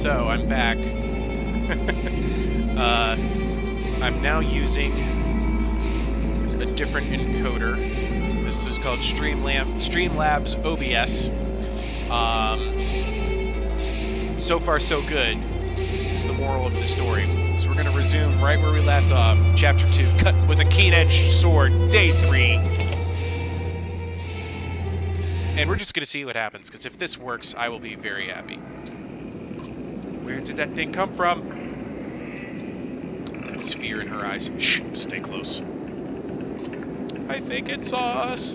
So, I'm back. I'm now using a different encoder. This is called Streamlabs OBS. So far, so good, is the moral of the story. So we're going to resume right where we left off. Chapter 2, Cut with a Keen-Edged Sword, Day 3. And we're just going to see what happens, because if this works, I will be very happy. Where did that thing come from? That was fear in her eyes. Shh, stay close. I think it saw us.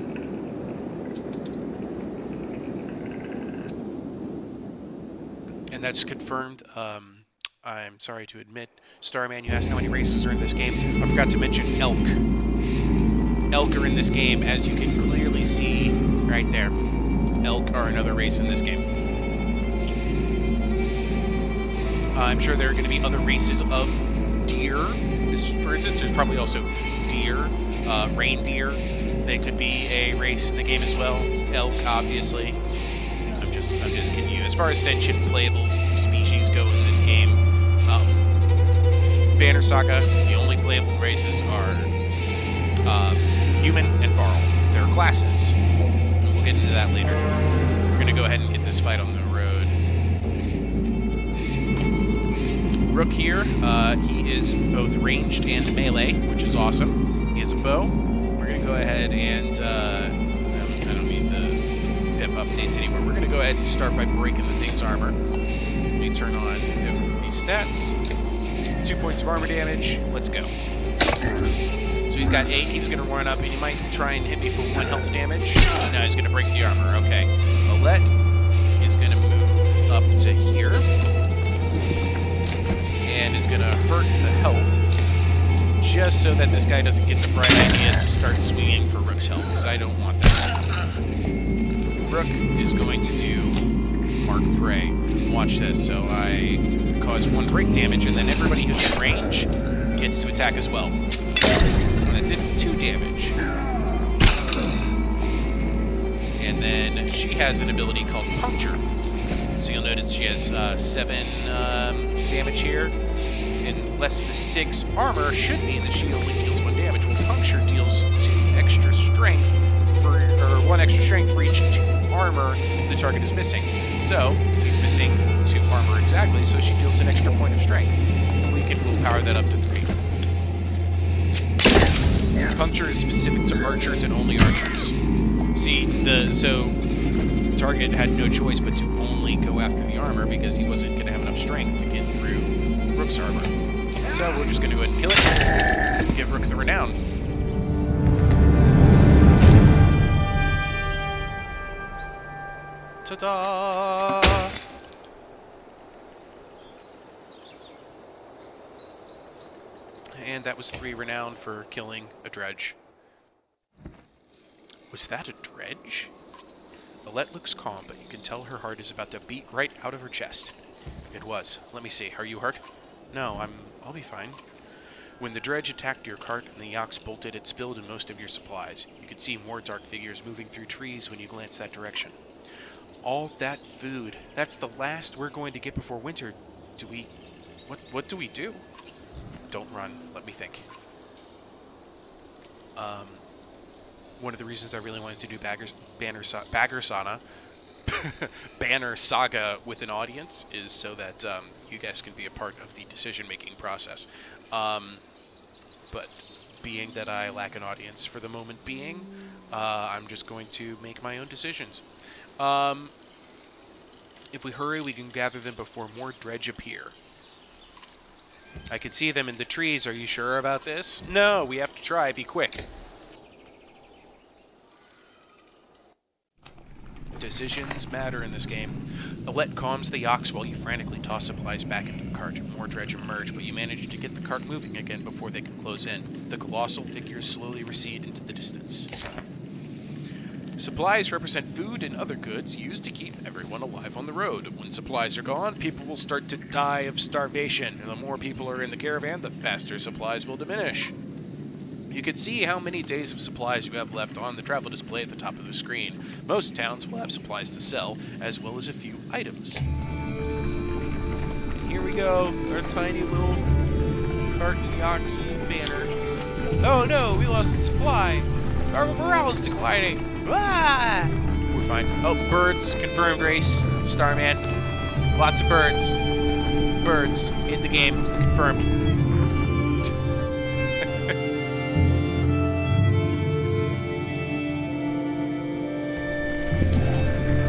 And that's confirmed. I'm sorry to admit, Starman, you asked how many races are in this game. I forgot to mention elk. Elk are in this game, as you can clearly see right there. Elk are another race in this game. I'm sure there are going to be other races of deer. For instance, there's probably also deer, reindeer. They could be a race in the game as well. Elk, obviously. I'm just kidding you. As far as sentient playable species go in this game, Banner Saga, the only playable races are human and Varl. They're classes. We'll get into that later. We're going to go ahead and get this fight on the road. Rook here, he is both ranged and melee, which is awesome. He has a bow. We're going to go ahead and, I don't need the pip updates anymore. We're going to go ahead and start by breaking the thing's armor. Let me turn on these stats. 2 points of armor damage. Let's go. So he's got 8. He's going to run up, and he might try and hit me for 1 health damage. No, he's going to break the armor. Okay. Alette is going to move up to here. And is going to hurt the health. Just so that this guy doesn't get the bright idea to start swinging for Rook's health, because I don't want that. Rook is going to do Mark Prey. Watch this. So I cause 1 break damage, and then everybody who's in range gets to attack as well. And that did 2 damage. And then she has an ability called Puncture. So you'll notice she has 7 damage here. And less than 6 armor should mean that she only deals 1 damage. Well, Puncture deals 2 extra strength for, or 1 extra strength for each 2 armor the target is missing. So he's missing 2 armor exactly, so she deals an extra point of strength. And we can power that up to 3. Puncture is specific to archers and only archers. See, so the target had no choice but to only go after the armor because he wasn't going to have enough strength to get through Rook's armor. So we're just going to go ahead and kill it and give Rook the renown. Ta-da! And that was 3 renown for killing a dredge. Was that a dredge? Alette looks calm, but you can tell her heart is about to beat right out of her chest. It was. Let me see. Are you hurt? No, I'll be fine. When the dredge attacked your cart and the yaks bolted, it spilled in most of your supplies. You could see more dark figures moving through trees when you glanced that direction. All that food. That's the last we're going to get before winter. Do we... What do we do? Don't run. Let me think. One of the reasons I really wanted to do Banner Saga with an audience is so that you guys can be a part of the decision-making process. But being that I lack an audience for the moment being, I'm just going to make my own decisions. If we hurry, we can gather them before more dredge appear. I can see them in the trees. Are you sure about this? No, we have to try. Be quick. Decisions matter in this game. Alette calms the yaks while you frantically toss supplies back into the cart. More dredge emerge, but you manage to get the cart moving again before they can close in. The colossal figures slowly recede into the distance. Supplies represent food and other goods used to keep everyone alive on the road. When supplies are gone, people will start to die of starvation, and the more people are in the caravan, the faster supplies will diminish. You can see how many days of supplies you have left on the travel display at the top of the screen. Most towns will have supplies to sell, as well as a few items. here we go. Our tiny little Carton Yoxie banner. Oh no, we lost supply. Our morale is declining. Ah! We're fine. Oh, birds. Confirmed race. Starman. Lots of birds. Birds in the game. Confirmed.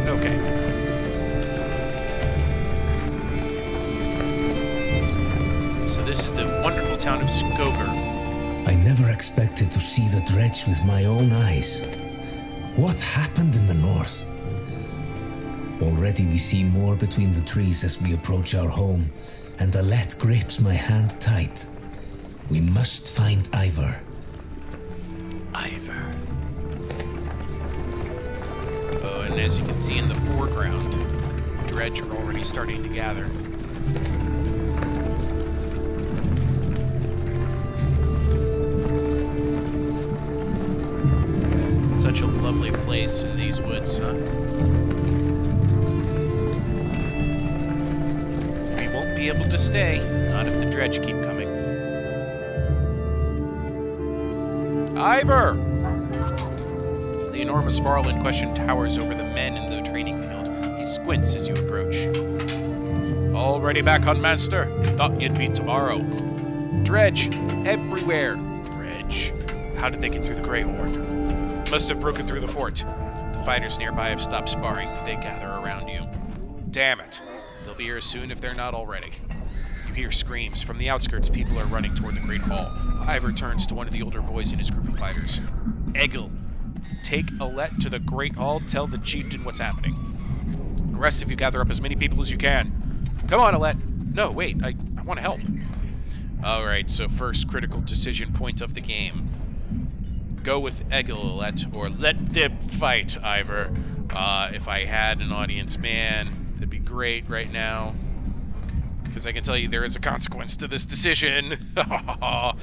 Okay. So this is the wonderful town of Skoger. I never expected to see the dredge with my own eyes. What happened in the north? Already we see more between the trees as we approach our home, and Alette grips my hand tight. We must find Ivor. Ivor. Oh, and as you can see in the foreground, dredge are already starting to gather. Such a lovely place in these woods, huh? We won't be able to stay, not if the dredge keep coming. Ivor! The enormous Varl in question towers over the men in the training field. He squints as you approach. Already back, Huntmaster? Thought you'd be tomorrow. Dredge! Everywhere! Dredge. How did they get through the Grey Horn? Must have broken through the fort. The fighters nearby have stopped sparring. They gather around you. Damn it. They'll be here soon if they're not already. You hear screams. From the outskirts, people are running toward the Great Hall. Ivor turns to one of the older boys in his group of fighters. Egil, take Alette to the Great Hall. Tell the chieftain what's happening. The rest of you gather up as many people as you can. Come on, Alette. No, wait. I want to help. Alright, so first critical decision point of the game. Go with Egil, Alette, or let them fight, Ivor. If I had an audience, man, that'd be great right now. Because I can tell you there is a consequence to this decision. Do I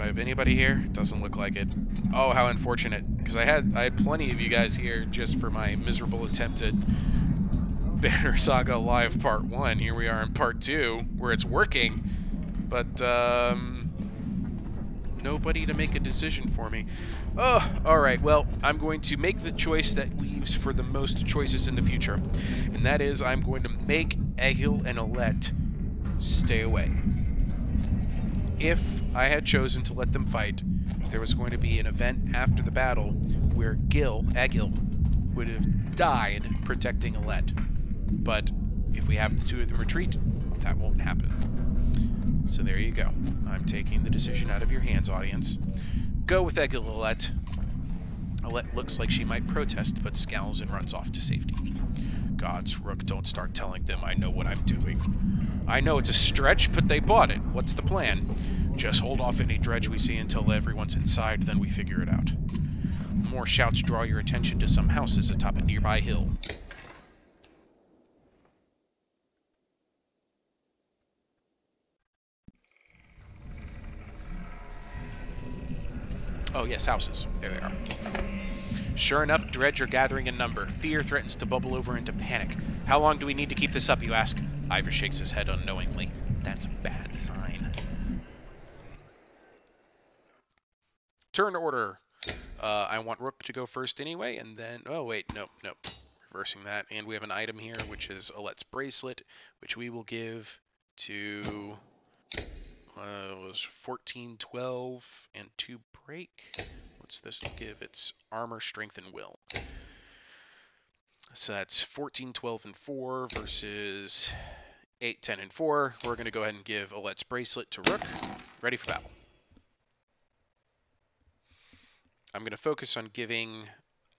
have anybody here? Doesn't look like it. Oh, how unfortunate. Because I had plenty of you guys here just for my miserable attempt at Banner Saga Live Part 1. Here we are in Part 2, where it's working. But, nobody to make a decision for me. Oh, alright, well, I'm going to make the choice that leaves for the most choices in the future. And that is, I'm going to make Egil and Alette stay away. If I had chosen to let them fight, there was going to be an event after the battle where Egil would have died protecting Alette. But if we have the two of them retreat, that won't happen. So there you go. I'm taking the decision out of your hands, audience. Go with Egil, Alette. Alette looks like she might protest, but scowls and runs off to safety. Gods, Rook, don't start telling them I know what I'm doing. I know it's a stretch, but they bought it. What's the plan? Just hold off any dredge we see until everyone's inside, then we figure it out. More shouts draw your attention to some houses atop a nearby hill. Oh yes, houses. There they are. Sure enough, dredge are gathering in number. Fear threatens to bubble over into panic. How long do we need to keep this up, you ask? Ivor shakes his head unknowingly. That's a bad sign. Turn order. I want Rook to go first anyway, and then... Oh, wait, nope. Reversing that. And we have an item here, which is Alette's bracelet, which we will give to... it was 14, 12, and 2 break. What's this give? It's armor, strength, and will. So that's 14, 12, and 4 versus 8, 10, and 4. We're going to go ahead and give Alette's bracelet to Rook. Ready for battle. I'm going to focus on giving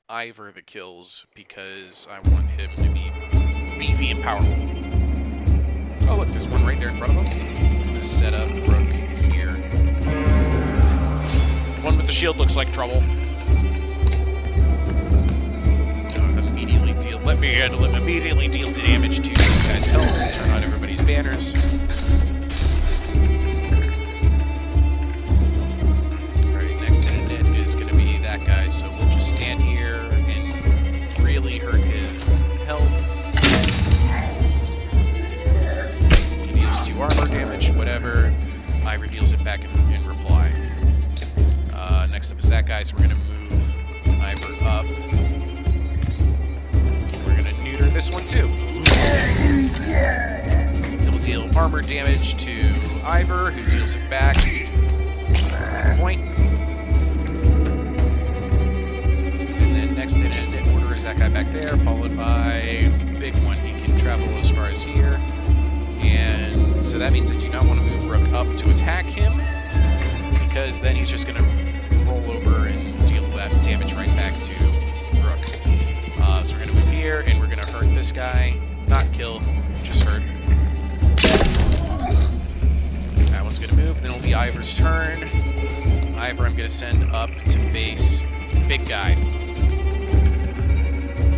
Ivor the kills because I want him to be beefy and powerful. Oh, look, there's one right there in front of him. I'm going to set up Rook here. The one with the shield looks like trouble. Let me handle him. Immediately deal the damage to this guy's health. Turn on everybody's banners. Alright, next in it is going to be that guy, so we'll just stand here and really hurt his health. next up is that guy, so we're going to move Ivor up. We're going to neuter this one too. He'll deal armor damage to Ivor, who deals it back. Point. And then next in order is that guy back there, followed by big one. He can travel as far as here. And so that means that you not want to move Rook up to attack him, because then he's just going to roll over and deal that damage right back to Rook. So we're going to move here, and we're going to hurt this guy. Not kill, just hurt. That one's going to move, then it'll be Ivor's turn. Ivor I'm going to send up to face big guy.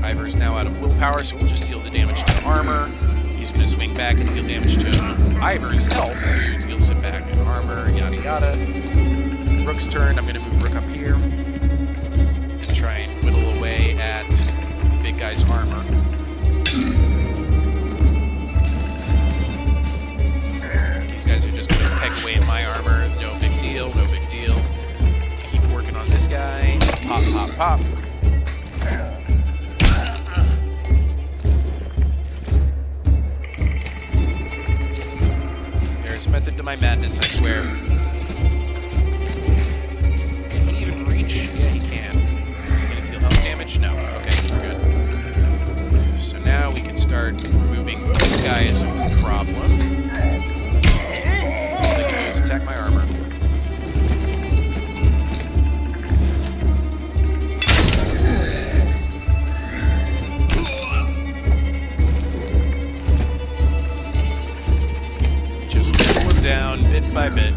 Ivor's now out of willpower, so we'll just deal the damage to armor. He's going to swing back and deal damage to Ivor's health, who deals it back in armor, yada yada. Rook's turn, I'm going to move Rook up here and try and whittle away at big guy's armor. These guys are just going to peg away at my armor, no big deal, no big deal. Keep working on this guy, pop, pop, pop. Method to my madness, I swear. Can he even reach? Yeah, he can. Is he going to deal health damage? No. Okay, we're good. So now we can start removing this guy as a problem. All they can do is attack my armor. Down bit by bit,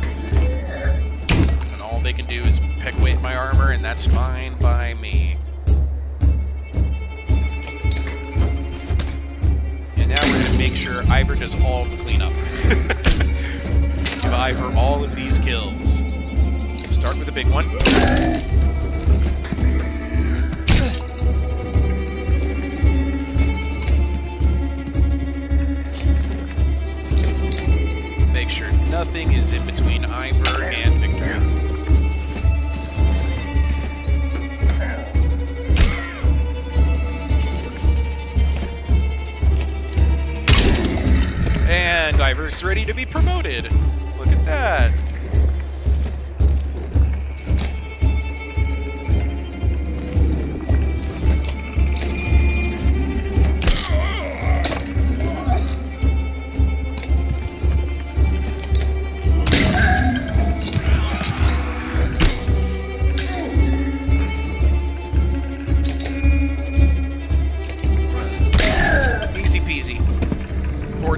and all they can do is peck away at my armor, and that's fine by me. And now we're going to make sure Ivor does all the cleanup. Give Ivor all of these kills. Start with the big one. Nothing is in between Ivor and victory. And Ivor's ready to be promoted. Look at that.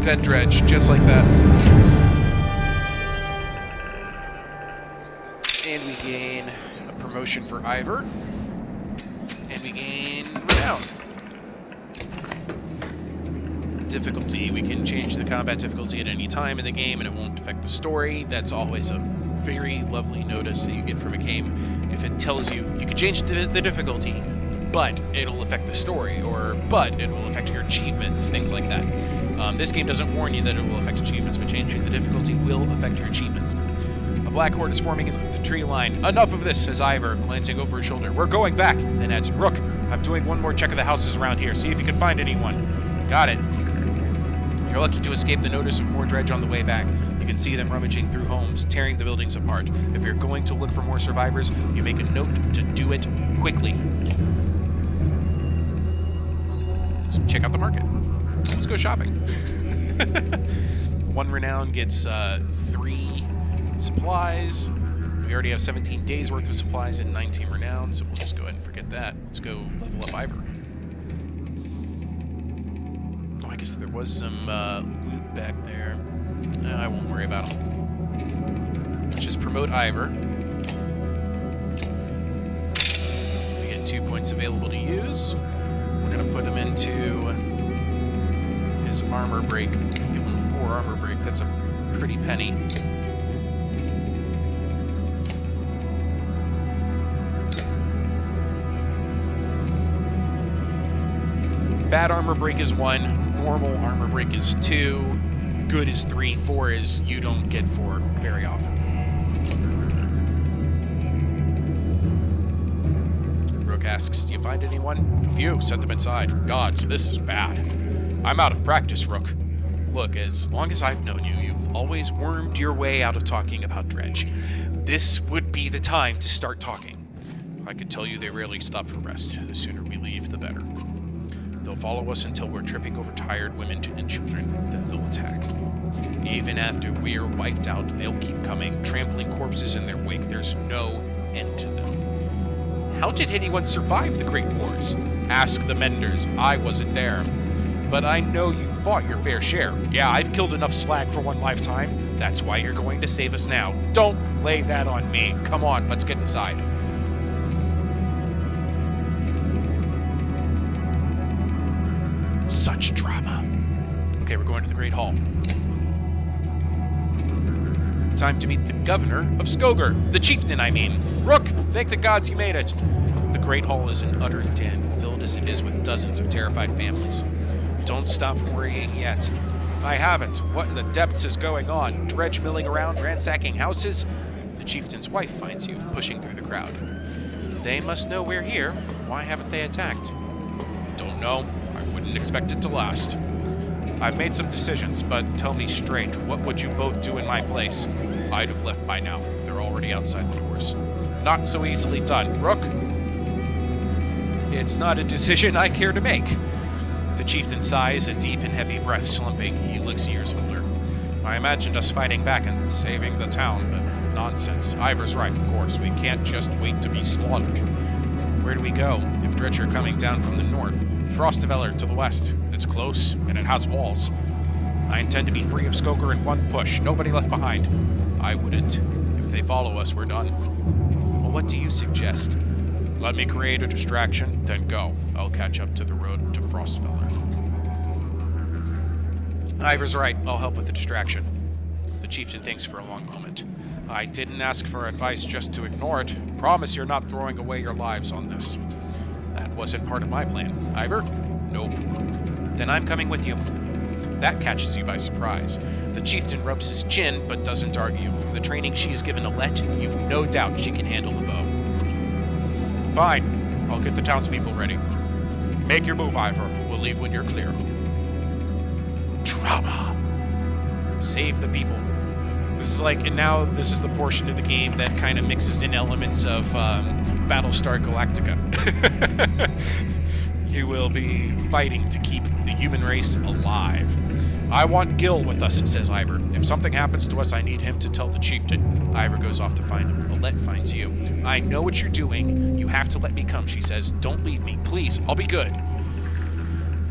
That dredge, just like that. And we gain a promotion for Ivor. And we gain renown. Difficulty. We can change the combat difficulty at any time in the game and it won't affect the story. That's always a very lovely notice that you get from a game. If it tells you, you can change the difficulty, but it'll affect the story, or but it will affect your achievements, things like that. This game doesn't warn you that it will affect achievements, but changing the difficulty will affect your achievements. A black horde is forming in the tree line. Enough of this, says Ivor, glancing over his shoulder. We're going back. Then adds, Rook, I'm doing one more check of the houses around here. See if you can find anyone. Got it. You're lucky to escape the notice of more dredge on the way back. You can see them rummaging through homes, tearing the buildings apart. If you're going to look for more survivors, you make a note to do it quickly. Let's check out the market. Let's go shopping. 1 renown gets 3 supplies. We already have 17 days worth of supplies and 19 renown, so we'll just go ahead and forget that. Let's go level up Ivor. Oh, I guess there was some loot back there. I won't worry about them. Let's just promote Ivor. We get 2 points available to use. We're going to put him into his armor break. Give him 4 armor break. That's a pretty penny. Bad armor break is 1. Normal armor break is 2. Good is 3. 4 is you don't get 4 very often. asks, "Do you find anyone?" "A few. Sent them inside." "Gods, this is bad." "I'm out of practice, Rook." "Look, as long as I've known you, you've always wormed your way out of talking about Dredge. This would be the time to start talking." "I could tell you they rarely stop for rest. The sooner we leave, the better. They'll follow us until we're tripping over tired women and children. Then they'll attack. Even after we're wiped out, they'll keep coming, trampling corpses in their wake. There's no end to them." "How did anyone survive the Great Wars?" "Ask the Menders. I wasn't there." "But I know you fought your fair share." "Yeah, I've killed enough slag for one lifetime. That's why you're going to save us now." "Don't lay that on me. Come on, let's get inside." Such drama. Okay, we're going to the Great Hall. Time to meet the governor of Skogar. The chieftain, I mean. "Rook, thank the gods you made it." The Great Hall is an utter den, filled as it is with dozens of terrified families. "Don't stop worrying yet." "I haven't. What in the depths is going on? Dredge milling around, ransacking houses?" The chieftain's wife finds you, pushing through the crowd. "They must know we're here. Why haven't they attacked?" "Don't know. I wouldn't expect it to last." "I've made some decisions, but tell me straight, what would you both do in my place?" "I'd have left by now. They're already outside the doors." "Not so easily done. Rook?" "It's not a decision I care to make." The chieftain sighs, a deep and heavy breath slumping. He looks years older. "I imagined us fighting back and saving the town, but nonsense. Ivor's right, of course. We can't just wait to be slaughtered." "Where do we go? If Dredge are coming down from the north?" "Frostaveller to the west. It's close, and it has walls." "I intend to be free of Skogar in one push. Nobody left behind." "I wouldn't. If they follow us, we're done." "Well, what do you suggest?" "Let me create a distraction, then go. I'll catch up to the road to Frostfeller." "Ivor's right. I'll help with the distraction." The chieftain thinks for a long moment. "I didn't ask for advice just to ignore it. Promise you're not throwing away your lives on this." "That wasn't part of my plan." "Ivor?" "Nope." "Then I'm coming with you." That catches you by surprise. The chieftain rubs his chin, but doesn't argue. From the training she's given Alette, you've no doubt she can handle the bow. "Fine. I'll get the townspeople ready." "Make your move, Ivor. We'll leave when you're clear." Drama. Save the people. This is like, and now this is the portion of the game that kind of mixes in elements of Battlestar Galactica. You will be fighting to keep the human race alive. "I want Gil with us," says Ivor. "If something happens to us, I need him to tell the chieftain." Ivor goes off to find him. Alette finds you. "I know what you're doing. You have to let me come," she says. "Don't leave me. Please, I'll be good."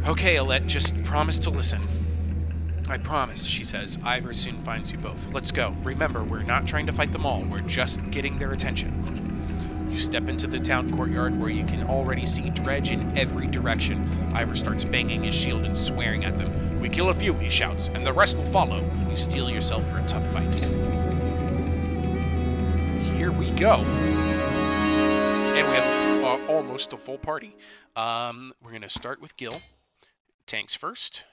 "Okay, Alette, just promise to listen." "I promise," she says. Ivor soon finds you both. "Let's go. Remember, we're not trying to fight them all. We're just getting their attention." You step into the town courtyard where you can already see Dredge in every direction. Ivor starts banging his shield and swearing at them. "We kill a few," he shouts, "and the rest will follow." You steel yourself for a tough fight. Here we go. And we have almost a full party. We're going to start with Gil. Tanks first.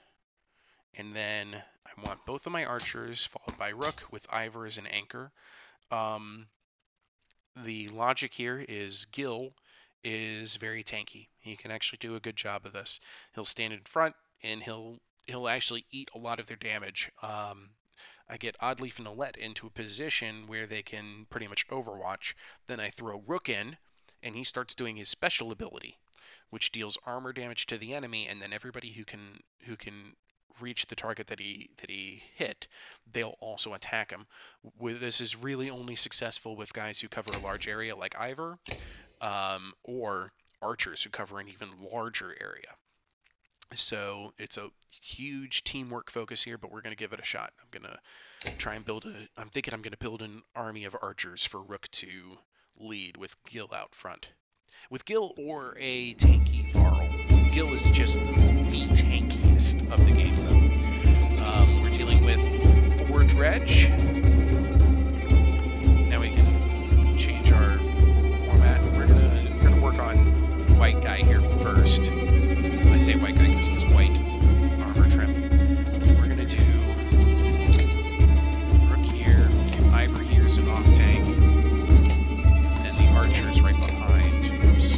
And then I want both of my archers, followed by Rook, with Ivor as an anchor. The logic here is Gil is very tanky. He can actually do a good job of this. He'll stand in front, and he'll actually eat a lot of their damage. I get Oddleaf and Alette into a position where they can pretty much overwatch. Then I throw Rook in, and he starts doing his special ability, which deals armor damage to the enemy, and then everybody who can reach the target that he hit, they'll also attack him. This is really only successful with guys who cover a large area like Ivor, or archers who cover an even larger area. So it's a huge teamwork focus here, but we're going to give it a shot. I'm going to try and I'm thinking I'm going to build an army of archers for Rook to lead with Gil out front. With Gil or a tanky Varl. Gil is just the tankiest of the game, though. We're dealing with 4 Dredge. Now we can change our format. We're gonna work on white guy here first. I say white guy because he's white armor trim. We're gonna do Rook here, Ivor here is an off tank, and the archers right behind. Oops.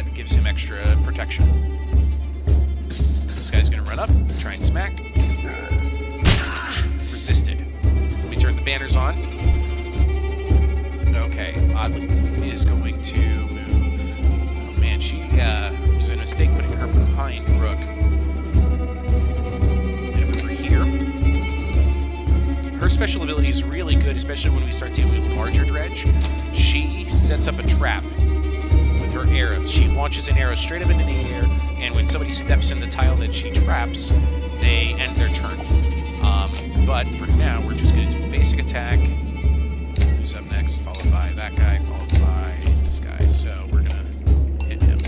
that gives him extra protection. This guy's gonna run up, try and smack. Resisted. We turn the banners on. Okay, Oddly is going to move. Oh man, she was a mistake putting her behind Rook. And over here. Her special ability is really good, especially when we start dealing with larger dredge. She sets up a trap with her arrows. She launches an arrow straight up into the air, and when somebody steps in the tile that she traps, they end their turn. But for now, we're just going to do a basic attack. Who's up next? Followed by that guy, followed by this guy. So we're going to hit him.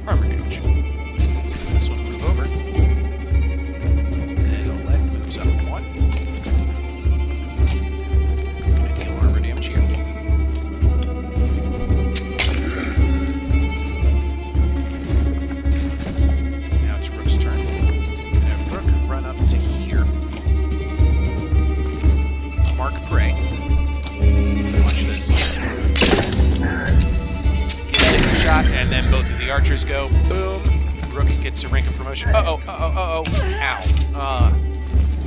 Armor damage. This one move over. And Olet moves up 1. Going to deal armor damage here. Now it's Rook's turn. Run up to here. Mark prey. Watch this. Gets a shot, and then both of the archers go. Boom. Rook gets a rank of promotion. Uh-oh. Ow.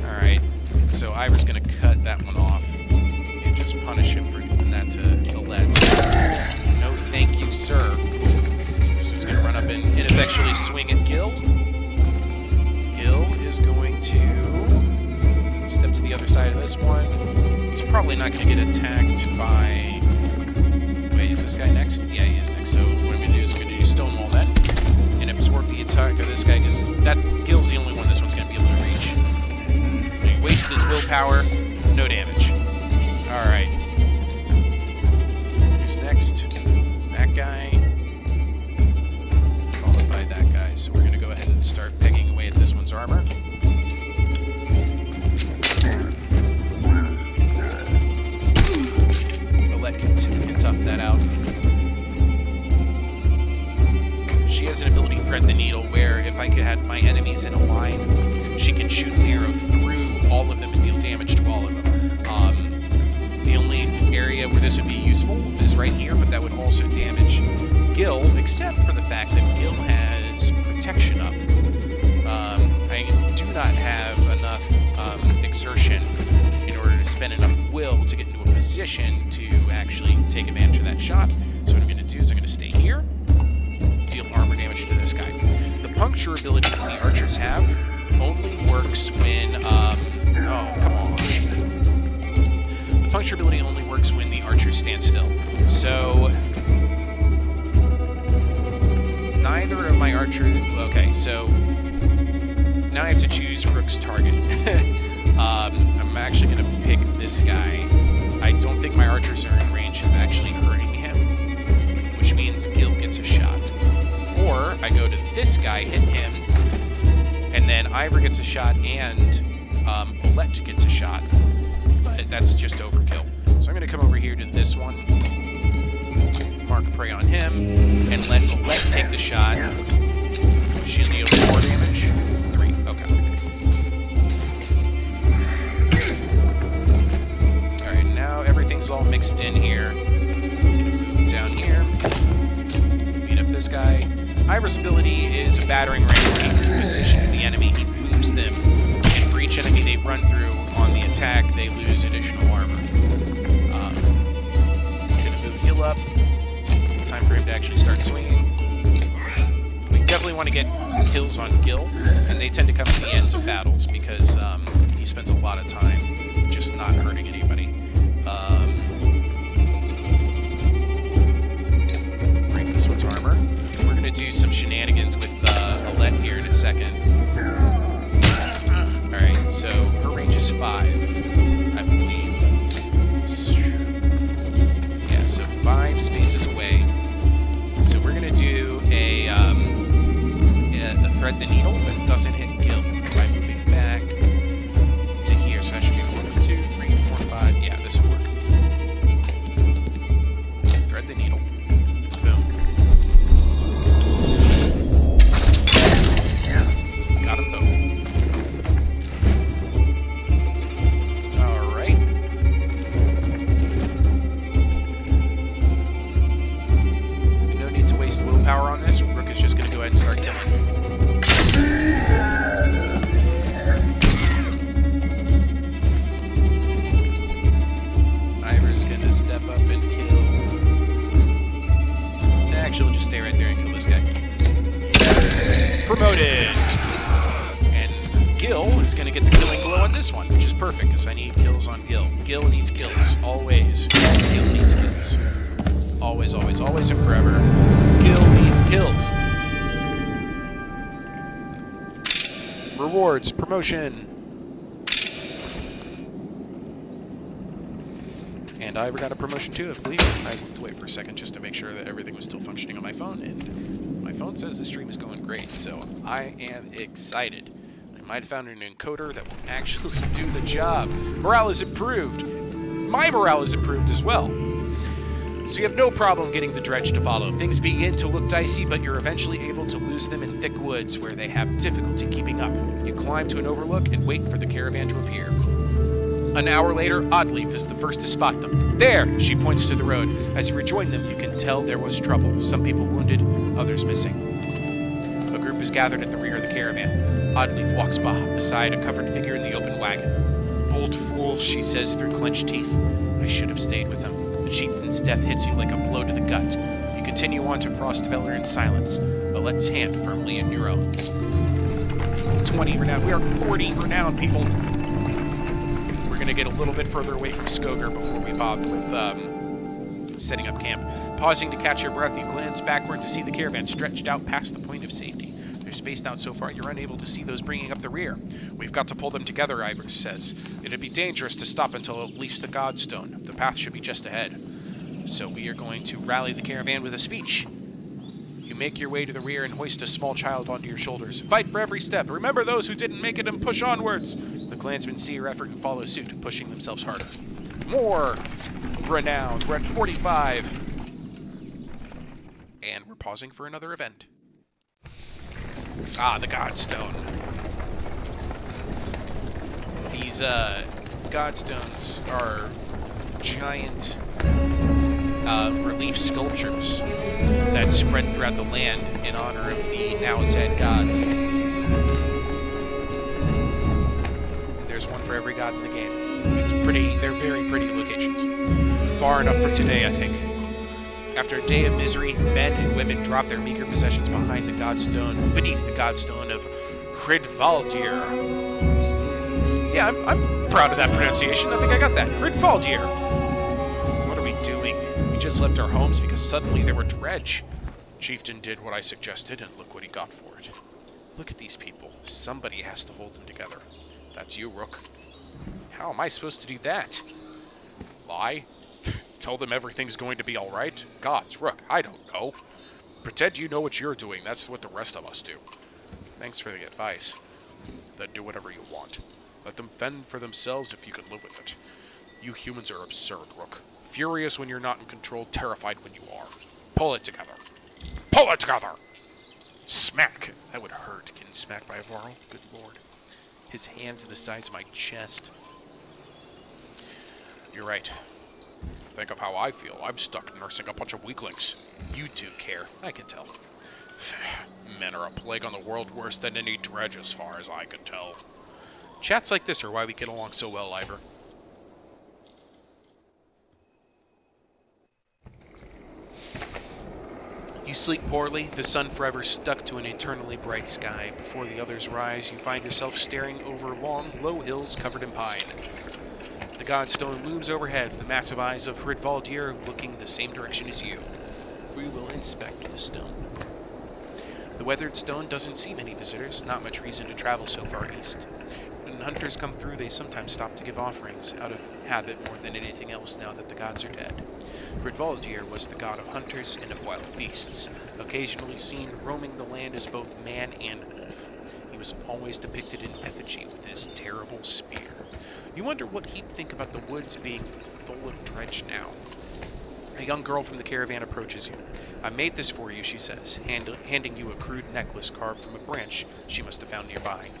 Alright. So Ivor's gonna cut that one off and just punish him for doing that to the lead. No thank you, sir. So he's gonna run up and ineffectually swing at Gil. Is going to step to the other side of this one. He's probably not going to get attacked by... Wait, is this guy next? Yeah, he is next. So what I'm going to do is I'm going to do Stonewall then, and absorb the attack of this guy, because Gil's the only one this one's going to be able to reach. He wasted his willpower, no damage. Alright. Who's next? That guy. Followed by that guy. So we're going to go ahead and start pegging away at this one's armor. Olet can tough that out. She has an ability, Thread the Needle, where if I could have my enemies in a line, she can shoot an arrow through all of them and deal damage to all of them. The only area where this would be useful is right here, but that would also damage Gil, except for the fact that Gil has protection up. I do not have enough exertion in order to spend enough will to get into a position to actually take advantage of that shot. So what I'm going to do is I'm going to stay here, deal armor damage to this guy. The puncture ability that the archers have only works when, oh, come on. The puncture ability only works when the archers stand still. So neither of my archers... Okay, so now I have to choose Rook's target. I'm actually going to pick this guy. I don't think my archers are in range of actually hurting him, which means Gil gets a shot. Or I go to this guy, hit him, and then Ivor gets a shot and Olet gets a shot. But that's just overkill. So I'm going to come over here to this one, mark prey on him, and let Olet take the shot. She'll deal 4 damage. 3. Okay. Alright, now everything's all mixed in here. Move down here. Beat up this guy. Ivor's ability is a battering ram where he positions the enemy, he moves them, and for each enemy they run through on the attack, they lose additional armor. Gonna move Gil up. Time for him to actually start swinging. We definitely want to get kills on Gil, and they tend to come at the ends of battles because he spends a lot of time just not hurting anybody. Break this one's armor. We're going to do some shenanigans with Olet here in a second. Alright, so her range is 5, I believe. Yeah, so 5 spaces away. So we're going to do a Thread the Needle that doesn't hit Gil by moving back to here. So that should be 1, 2, 3, 4, 5. Yeah, this will work. Thread the Needle. Boom. Got him both. Alright. power on this. Rook is just going to go ahead and start killing. Ivor's going to step up and kill. Actually, we'll just stay right there and kill this guy. Promoted! And Gil is going to get the killing blow on this one, which is perfect, because I need kills on Gil. Gil needs kills. Always. Gil needs kills. Always, always, always, and forever. Gil needs kills. Rewards. Promotion. And Ivor got a promotion too, I believe. I looked away for a second just to make sure that everything was still functioning on my phone, and my phone says the stream is going great, so I am excited. I might have found an encoder that will actually do the job. Morale is improved. My morale is improved as well. So you have no problem getting the dredge to follow. Things begin to look dicey, but you're eventually able to lose them in thick woods where they have difficulty keeping up. You climb to an overlook and wait for the caravan to appear. An hour later, Oddleaf is the first to spot them. There! She points to the road. As you rejoin them, you can tell there was trouble. Some people wounded, others missing. A group is gathered at the rear of the caravan. Oddleaf walks beside a covered figure in the open wagon. Bold fool, she says through clenched teeth. I should have stayed with him. The chieftain's death hits you like a blow to the gut. You continue on to Frostfeller in silence, Alette's hand firmly in your own. 20 renown. We are 40 renown, people. We're going to get a little bit further away from Skoger before we bother with setting up camp. Pausing to catch your breath, you glance backward to see the caravan stretched out past the point of safety. They're spaced out so far you're unable to see those bringing up the rear. We've got to pull them together, Ivor says. It'd be dangerous to stop until at least the Godstone. The path should be just ahead. So we are going to rally the caravan with a speech. You make your way to the rear and hoist a small child onto your shoulders. Fight for every step. Remember those who didn't make it and push onwards. The clansmen see your effort and follow suit, pushing themselves harder. More renown. We're at 45. And we're pausing for another event. Ah, the Godstone. These Godstones are giant relief sculptures that spread throughout the land in honor of the now dead gods. There's one for every god in the game. It's pretty, they're very pretty locations. Far enough for today, I think. After a day of misery, men and women drop their meager possessions beneath the Godstone of Hridvaldir. Yeah, I'm proud of that pronunciation. I think I got that. Hridvaldir. What are we doing? We just left our homes because suddenly there were dredge. Chieftain did what I suggested, and look what he got for it. Look at these people. Somebody has to hold them together. That's you, Rook. How am I supposed to do that? Lie? Tell them everything's going to be alright? Gods, Rook, I don't know. Pretend you know what you're doing. That's what the rest of us do. Thanks for the advice. Then do whatever you want. Let them fend for themselves if you can live with it. You humans are absurd, Rook. Furious when you're not in control, terrified when you are. Pull it together. Pull it together! Smack! That would hurt, getting smacked by a Varl. Good lord. His hands the size of my chest. You're right. Think of how I feel. I'm stuck nursing a bunch of weaklings. You do care. I can tell. Men are a plague on the world, worse than any dredge as far as I can tell. Chats like this are why we get along so well, Ivor. You sleep poorly, the sun forever stuck to an eternally bright sky. Before the others rise, you find yourself staring over long, low hills covered in pine. The Godstone looms overhead, the massive eyes of Hridvaldir looking the same direction as you. We will inspect the stone. The weathered stone doesn't see many visitors, not much reason to travel so far east. When hunters come through, they sometimes stop to give offerings, out of habit more than anything else now that the gods are dead. Hridvaldir was the god of hunters and of wild beasts, occasionally seen roaming the land as both man and wolf. He was always depicted in effigy with his terrible spear. You wonder what he'd think about the woods being full of dredge now. A young girl from the caravan approaches you. I made this for you, she says, handing you a crude necklace carved from a branch she must have found nearby.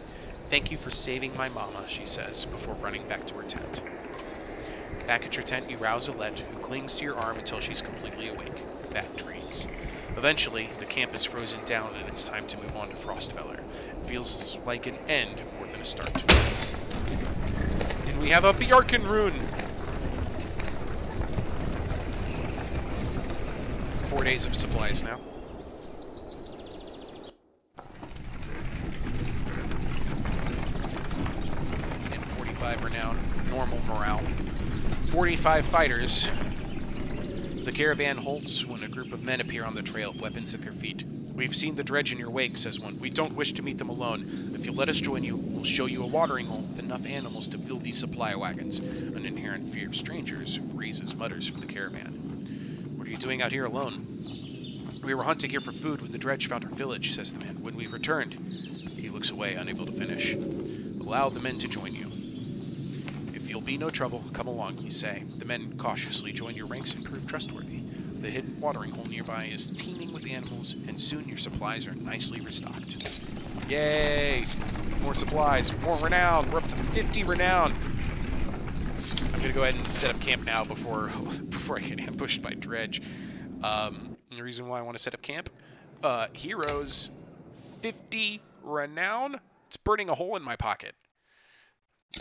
Thank you for saving my mama, she says, before running back to her tent. Back at your tent, you rouse Alette, who clings to your arm until she's completely awake. Bad dreams. Eventually, the camp is frozen down and it's time to move on to Frostfeller. It feels like an end more than a start. And we have a Bjarken rune! 4 days of supplies now. And 45 renown. Normal morale. 45 fighters. The caravan halts when a group of men appear on the trail, weapons at their feet. We've seen the dredge in your wake, says one. We don't wish to meet them alone. If you'll let us join you, we'll show you a watering hole with enough animals to fill these supply wagons. An inherent fear of strangers raises mutters from the caravan. What are you doing out here alone? We were hunting here for food when the dredge found our village, says the man. When we returned, he looks away, unable to finish. Allow the men to join you. If you'll be no trouble, come along, you say. The men cautiously join your ranks and prove trustworthy. The hidden watering hole nearby is teeming with animals, and soon your supplies are nicely restocked. Yay! More supplies, more renown. We're up to 50 renown. I'm gonna go ahead and set up camp now before I get ambushed by dredge. The reason why I want to set up camp, heroes, 50 renown. It's burning a hole in my pocket.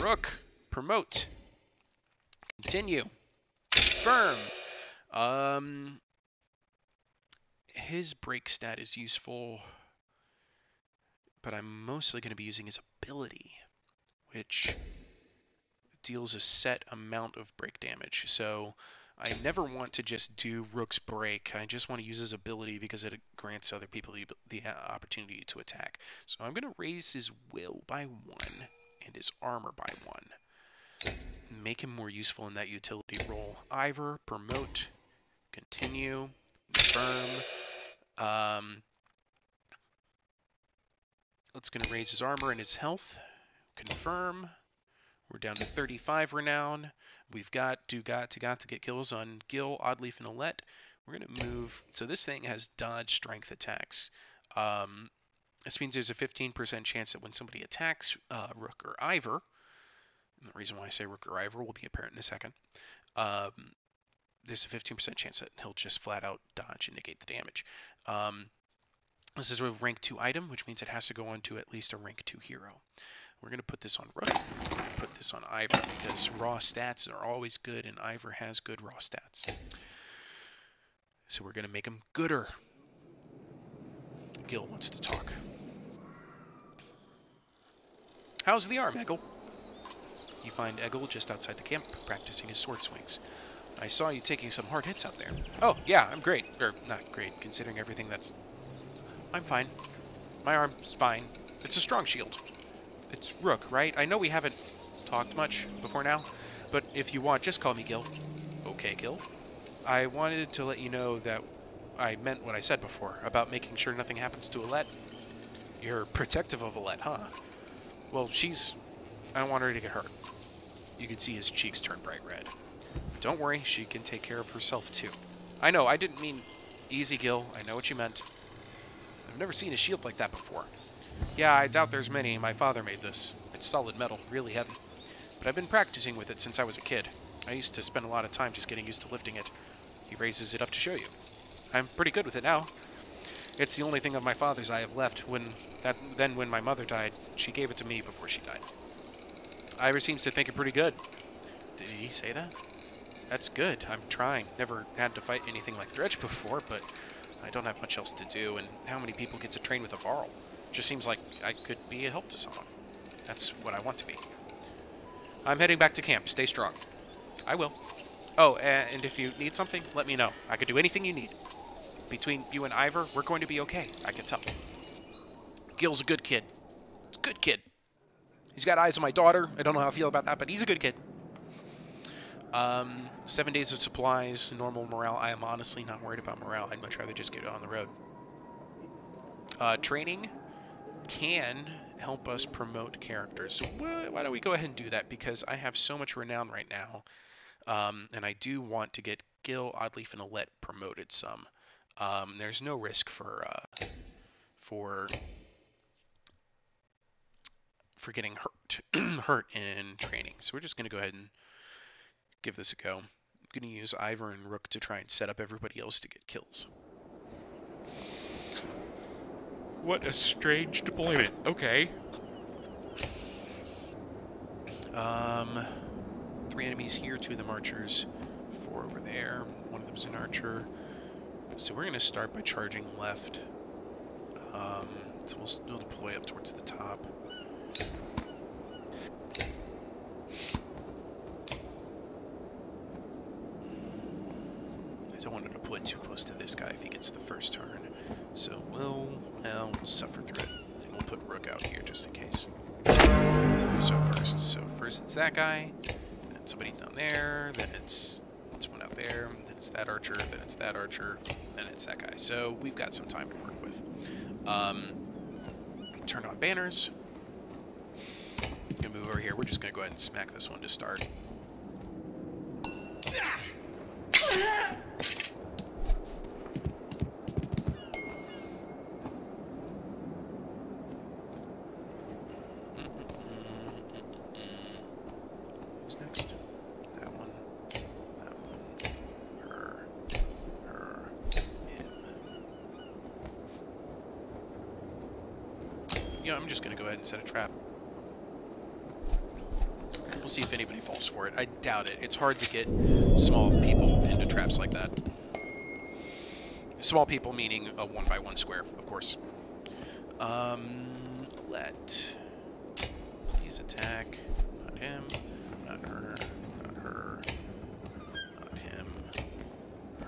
Rook, promote. Continue. Confirm. His break stat is useful, but I'm mostly going to be using his ability, which deals a set amount of break damage. So I never want to just do Rook's break. I just want to use his ability because it grants other people the opportunity to attack. So I'm going to raise his will by 1 and his armor by 1. Make him more useful in that utility role. Ivor, promote, continue, confirm. Let's going to raise his armor and his health. Confirm. We're down to 35 renown. We've got to get kills on Gil, Oddleaf, and Alette. We're going to move. So this thing has dodge strength attacks. This means there's a 15% chance that when somebody attacks Rook or Ivor, and the reason why I say Rook or Ivor will be apparent in a second, there's a 15% chance that he'll just flat out dodge and negate the damage. This is a rank 2 item, which means it has to go on to at least a rank 2 hero. We're going to put this on Rook, put this on Ivor, because raw stats are always good, and Ivor has good raw stats. So we're going to make him gooder. Gil wants to talk. How's the arm, Eggle? You find Eggle just outside the camp, practicing his sword swings. I saw you taking some hard hits out there. Oh, yeah, I'm great. Or, not great, considering everything that's... I'm fine. My arm's fine. It's a strong shield. It's Rook, right? I know we haven't talked much before now, but if you want, just call me Gil. Okay, Gil. I wanted to let you know that I meant what I said before, about making sure nothing happens to Alette. You're protective of Alette, huh? Well, I don't want her to get hurt. You can see his cheeks turn bright red. Don't worry, she can take care of herself, too. I know, I didn't mean easy, Gil. I know what you meant. I've never seen a shield like that before. Yeah, I doubt there's many. My father made this. It's solid metal, really heavy. But I've been practicing with it since I was a kid. I used to spend a lot of time just getting used to lifting it. He raises it up to show you. I'm pretty good with it now. It's the only thing of my father's I have left. When my mother died, she gave it to me before she died. Ivor seems to think it pretty good. Did he say that? That's good. I'm trying. Never had to fight anything like Dredge before, but I don't have much else to do, and how many people get to train with a Varl? Just seems like I could be a help to someone. That's what I want to be. I'm heading back to camp. Stay strong. I will. Oh, and if you need something, let me know. I could do anything you need. Between you and Ivor, we're going to be okay. I can tell. Gil's a good kid. He's a good kid. He's got eyes on my daughter. I don't know how I feel about that, but he's a good kid. 7 days of supplies, normal morale. I am honestly not worried about morale. I'd much rather just get on the road. Training can help us promote characters. So why don't we go ahead and do that? Because I have so much renown right now. And I do want to get Gil, Oddleaf, and Alette promoted some. There's no risk for getting hurt in training. So we're just going to go ahead and give this a go. I'm going to use Ivor and Rook to try and set up everybody else to get kills. What a strange deployment. Okay. 3 enemies here, 2 of them archers, 4 over there, 1 of them's an archer. So we're going to start by charging left. So we'll deploy up towards the top. I don't want to deploy too close to this guy if he gets the first turn. So we'll suffer through it. And we'll put Rook out here just in case. So who's up first? So first it's that guy, then somebody down there, then it's one out there, then it's that archer, then it's that archer, then it's that guy. So we've got some time to work with. Turn on banners. Gonna move over here. We're just gonna go ahead and smack this one to start. Who's next? That one. That one. Her. Him. You know, I'm just gonna go ahead and set a trap. We'll see if anybody falls for it. I doubt it. It's hard to get small people into traps like that. Small people meaning a 1x1 square, of course. Please attack. Not him. Not her. Not her. Not him.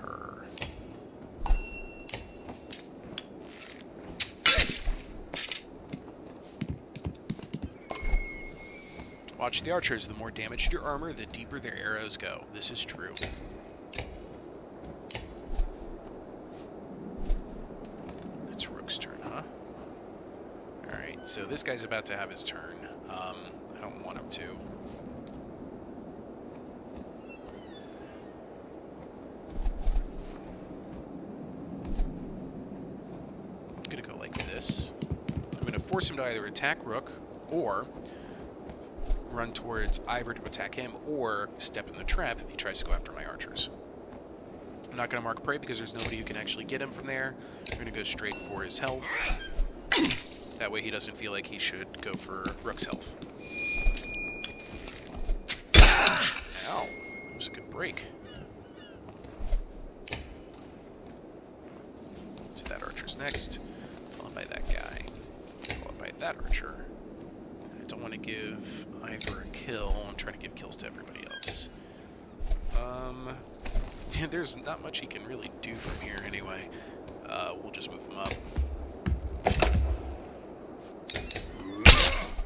Her. Watch the archers. The more damage to your armor, the deeper their arrows go. This is true. It's Rook's turn, huh? Alright, so this guy's about to have his turn. I don't want him to. I'm gonna go like this. I'm gonna force him to either attack Rook, or run towards Ivor to attack him, or step in the trap if he tries to go after my archers. I'm not going to mark prey because there's nobody who can actually get him from there. I'm going to go straight for his health. That way he doesn't feel like he should go for Rook's health. Ow, that was a good break. So that archer's next, followed by that guy, followed by that archer. I don't want to give Ivor a kill. I'm trying to give kills to everybody else. Yeah, there's not much he can really do from here anyway. We'll just move him up.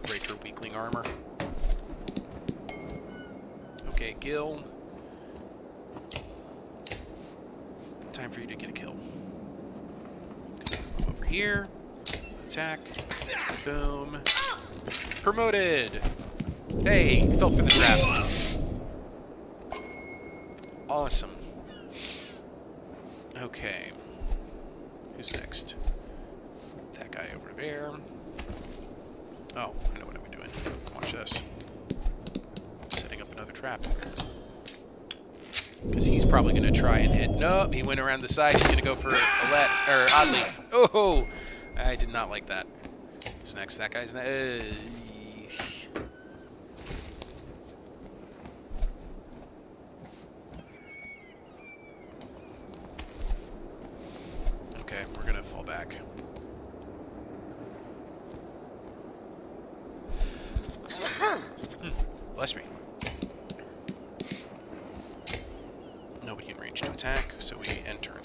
Break her weakling armor. Okay, Gil. Time for you to get a kill. Over here. Attack. Boom. Promoted! Hey, fell for the trap. Awesome. Okay. Who's next? That guy over there. Oh, I know what I'm doing. Watch this. Setting up another trap. Because he's probably going to try and hit... Nope, he went around the side. He's going to go for Oddleaf. Oh! I did not like that. Who's next? That guy's next. Okay, we're gonna fall back. Bless me. Nobody in range to attack, so we end turn.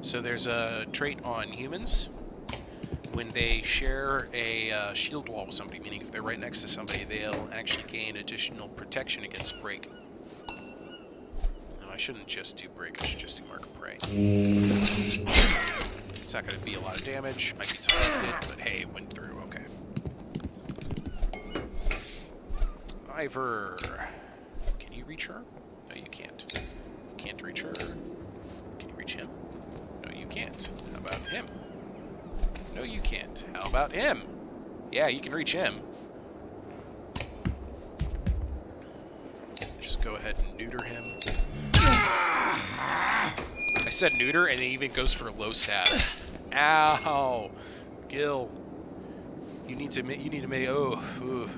So there's a trait on humans. When they share a shield wall with somebody, meaning if they're right next to somebody, they'll actually gain additional protection against break. No, I shouldn't just do break, I should just do mark of prey. It's not going to be a lot of damage, might get selected, but hey, it went through, okay. Ivor. Can you reach her? No, you can't. You can't reach her. Can you reach him? No, you can't. can't. How about him? No, you can't. How about him? Yeah, you can reach him. Just go ahead and neuter him. I said neuter, and it even goes for low stat. Ow, Gil. You need to make. You need to make. Oh, ooh.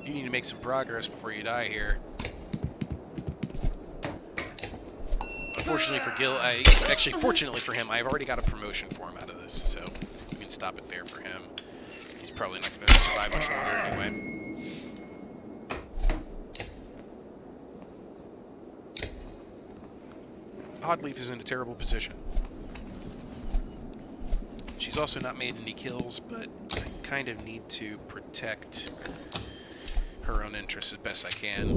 You need to make some progress before you die here. Unfortunately for Gil, actually, fortunately for him, I've already got a promotion for him out of this, so we can stop it there for him. He's probably not going to survive much longer anyway. Oddleaf is in a terrible position. She's also not made any kills, but I kind of need to protect her own interests as best I can.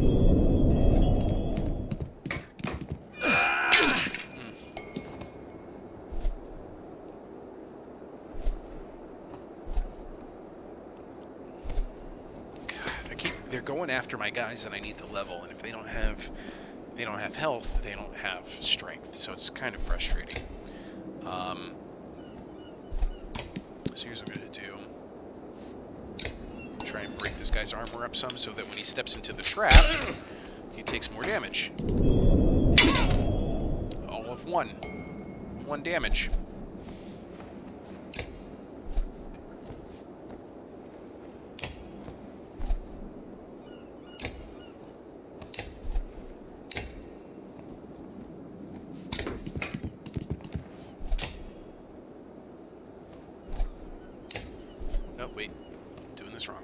They're going after my guys that I need to level, and if they don't have health, they don't have strength, so it's kind of frustrating. So here's what I'm gonna do. Try and break this guy's armor up some so that when he steps into the trap, he takes more damage. All of one damage. Oh, wait. I'm doing this wrong.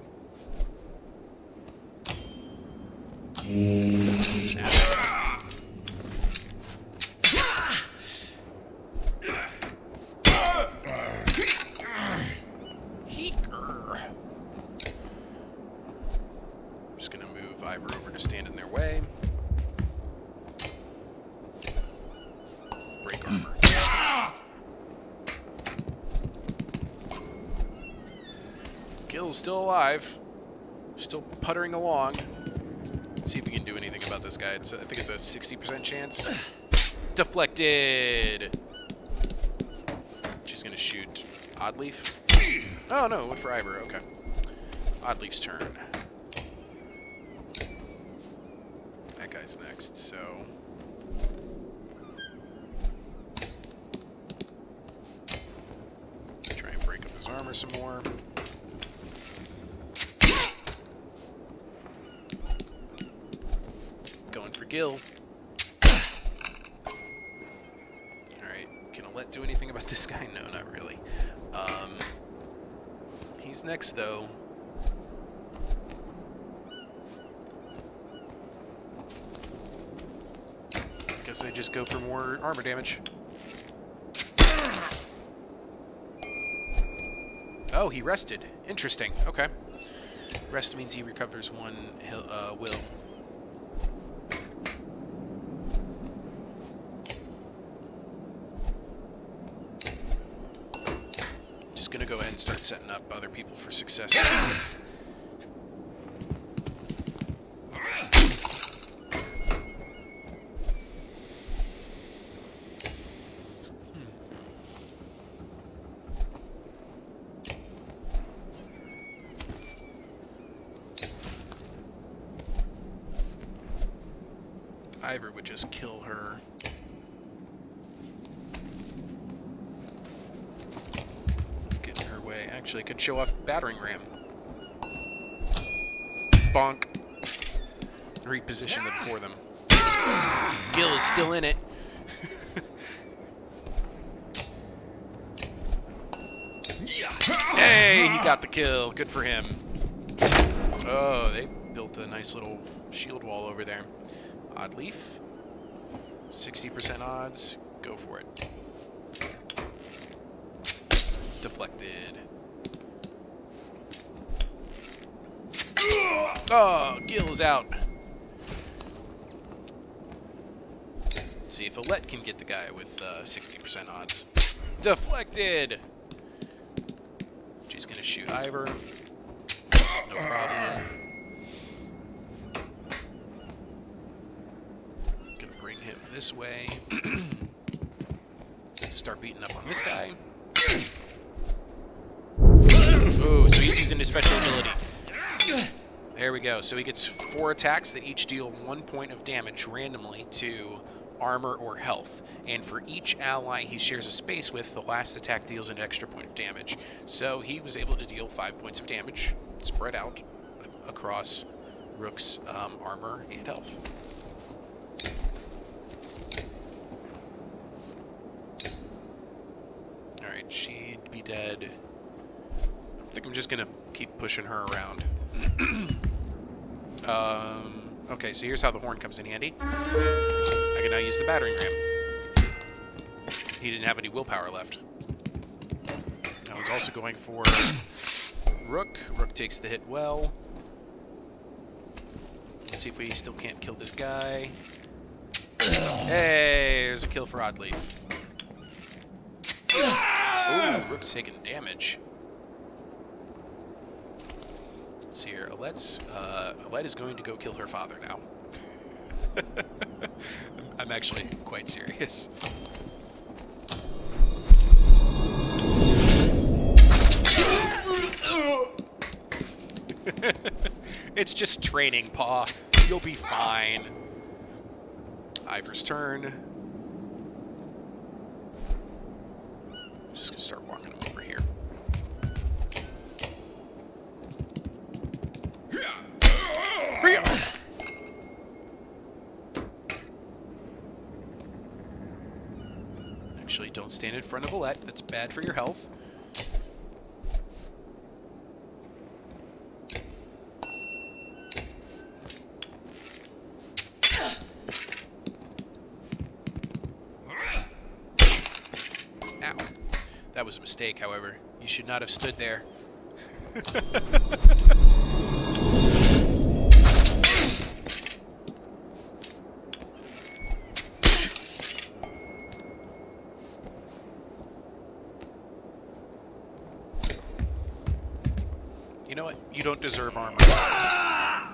I'm just going to move Ivor over to stand in their way. Break armor. Gil's still alive. Still puttering along. Let's see if we can do anything about this guy. I think it's a 60% chance. Deflected! She's gonna shoot Oddleaf. Oh no, went for Ivor, okay. Oddleaf's turn. That guy's next, so... try and break up his armor some more. Going for Gil. Alright, can Alette do anything about this guy? No, not really. He's next, though. Guess I just go for more armor damage. Oh, he rested. Interesting. Okay. Rest means he recovers one will. Just gonna go ahead and start setting up other people for success. Ivor would just kill her. Get in her way. Actually, I could show off battering ram. Bonk. Reposition them for them. Gil is still in it. Hey, he got the kill. Good for him. Oh, they built a nice little shield wall over there. Oddleaf. 60% odds. Go for it. Deflected. Oh, Gil's out. Let's see if Alette can get the guy with 60% odds. Deflected! She's gonna shoot Ivor. No problem. Gonna bring him this way. Start beating up on this guy. Oh, so he's using his special ability. There we go. So he gets 4 attacks that each deal 1 point of damage randomly to armor or health. And for each ally he shares a space with, the last attack deals an extra point of damage. So he was able to deal 5 points of damage, spread out across Rook's armor and health. Alright, she'd be dead. I think I'm just gonna keep pushing her around. Okay, so here's how the horn comes in handy. I can now use the battering ram. He didn't have any willpower left. That one's also going for Rook. Rook takes the hit well. Let's see if we still can't kill this guy. Hey, there's a kill for Oddleaf. Ooh, Rook's taking damage. Let's see here. Alette is going to go kill her father now. I'm actually quite serious. It's just training, Paw. You'll be fine. Ivor's turn. I'm just gonna start walking him over here. Actually, don't stand in front of Alette. That's bad for your health. Ow. That was a mistake, however. You should not have stood there. You know what? You don't deserve armor. I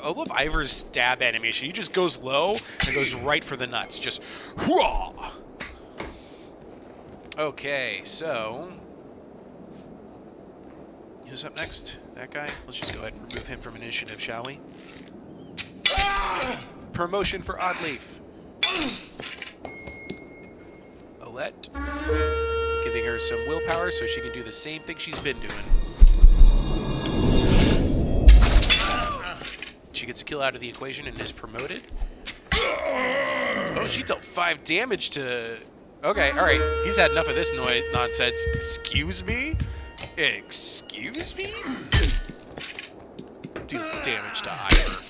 love Ivor's stab animation. He just goes low and goes right for the nuts. Just whoa. Okay, so who's up next? That guy? Let's just go ahead and remove him from initiative, shall we? Promotion for Oddleaf. Alette. Giving her some willpower so she can do the same thing she's been doing. She gets a kill out of the equation and is promoted. Oh, she dealt 5 damage to... Okay, alright. He's had enough of this nonsense. Excuse me? Excuse me? Do damage to Ivor.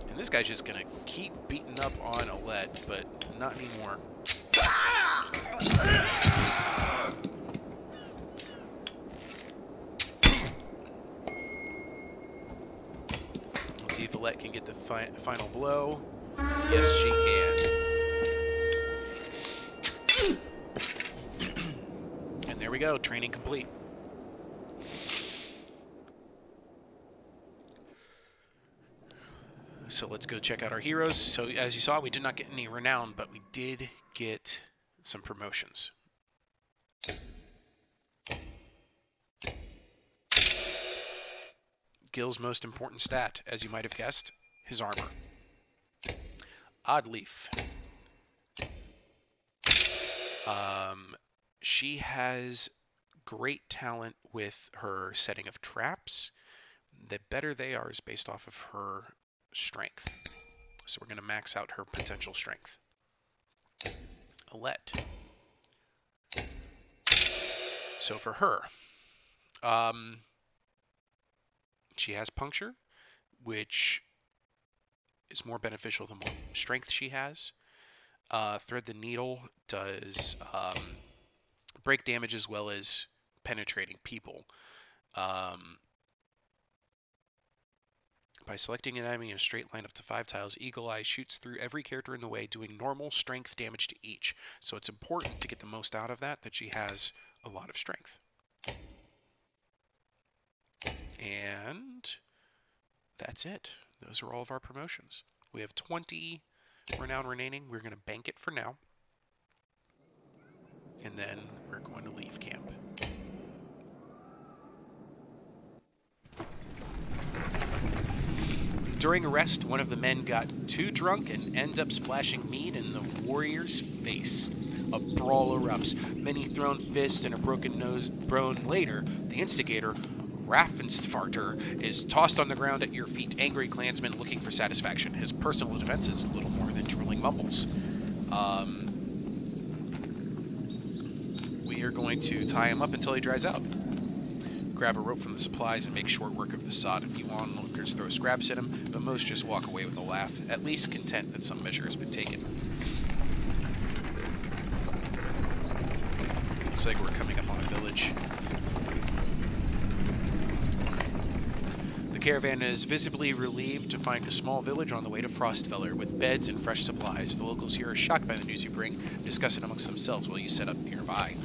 And this guy's just gonna keep beating up on Alette, but not anymore. Let's see if Alette can get the final blow. Yes, she can. And there we go, training complete. So let's go check out our heroes. So as you saw, we did not get any renown, but we did get some promotions. Gil's most important stat, as you might have guessed, his armor. Oddleaf. She has great talent with her setting of traps. The better they are is based off of her strength. So we're going to max out her potential strength. Alette. So for her, she has puncture, which is more beneficial the more strength she has. Thread the Needle does break damage as well as penetrating people. By selecting an enemy in a straight line up to 5 tiles, Eagle Eye shoots through every character in the way, doing normal strength damage to each. So it's important to get the most out of that she has a lot of strength. And that's it. Those are all of our promotions. We have 20 renown remaining. We're going to bank it for now. and then we're going to leave camp. During a rest, one of the men got too drunk and ended up splashing mead in the warrior's face. A brawl erupts, many thrown fists and a broken nose bone later. The instigator, Raffensfarter, is tossed on the ground at your feet, angry clansman looking for satisfaction. His personal defense is little more than drooling mumbles. We are going to tie him up until he dries out. Grab a rope from the supplies and make short work of the sod. A few onlookers throw scraps at him, but most just walk away with a laugh, at least content that some measure has been taken. Looks like we're coming up on a village. The caravan is visibly relieved to find a small village on the way to Frostfeller with beds and fresh supplies. The locals here are shocked by the news you bring, discuss it amongst themselves while you set up nearby.